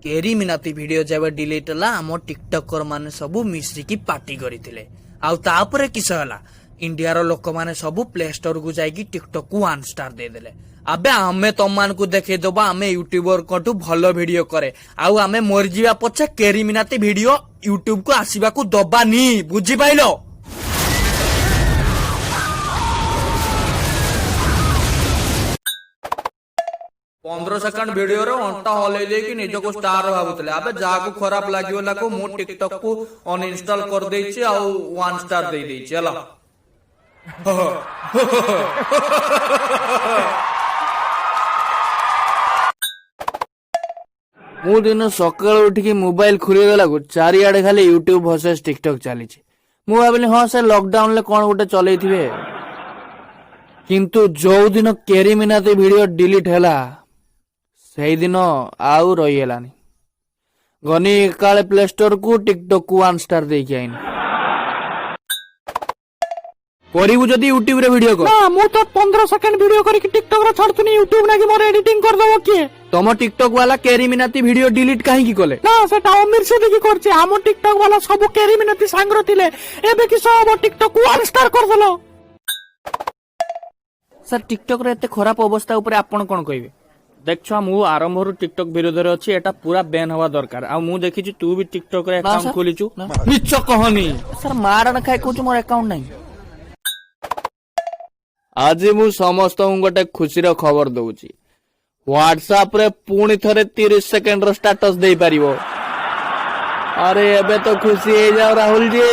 केरी Minati video जब delete होला आम टिकटकर माने सबू मिश्रिकी पार्टी करथिले आउ तापरे किस होला इंडिया रो लोक माने सबू प्ले स्टोर को जाई टिकटक को 1 स्टार दे देले। अबे आमे तमान को देखे दबा आमे यूट्यूबर कटू भलो वीडियो करे आउ आमे मर जीवा पछे केरी मिनाती वीडियो यूट्यूब को आसीबा को दबानी बुझी पाइलो। 15 सेकंड वीडियो रो अंटा हले देकी निज को स्टार भाबुतले अबे जाको खराब लागियो लाको मो टिकटॉक को अनइंस्टॉल कर देछि आ 1 स्टार दे देछि हला। मु दिन सकाळ उठिकी मोबाइल खुली गला को चारियाडे खाली यूट्यूब वर्सेस टिकटॉक चली मु भाबिली हां से लॉकडाउन ले कोन गोटे चलैथिबे किंतु जो दिन केरी मिनाती वीडियो डिलीट हैला से दिन आउ रहीगलानी गनी काले प्ले स्टोर को टिकटॉक को 1 स्टार देकी आइन करिवु जदी यूट्यूब रे वीडियो को ना मु तो 15 सेकंड वीडियो करी कि टिकटॉक रे छाडतुनी यूट्यूब ना कि मोर एडिटिंग कर दबो के तम टिकटॉक वाला केरी मिनाती वीडियो डिलीट काहे की कोले ना सेटा अमीर से देखि करछे हम टिकटॉक वाला सब केरी मिनाती सांगरो थिले एबे कि सब टिकटॉक को 1 स्टार कर देलो। सर टिकटॉक रे एते खराब अवस्था ऊपर आपण कोन कहबे देख मु आरंभ रु टिकटॉक विरोध रे अछि एटा पूरा बैन हवा दरकार आ मु देखि छु तू भी टिकटॉक रे अकाउंट खोलिचु निच कहनी सर मारन खाय कहू मोर अकाउंट नहीं। आज मु समस्त गोटे खुशी रो खबर दउची व्हाट्सएप रे पुणी थरे 30 सेकंड रो स्टेटस दे परिबो। अरे एबे तो खुशी हे जाओ राहुल जी।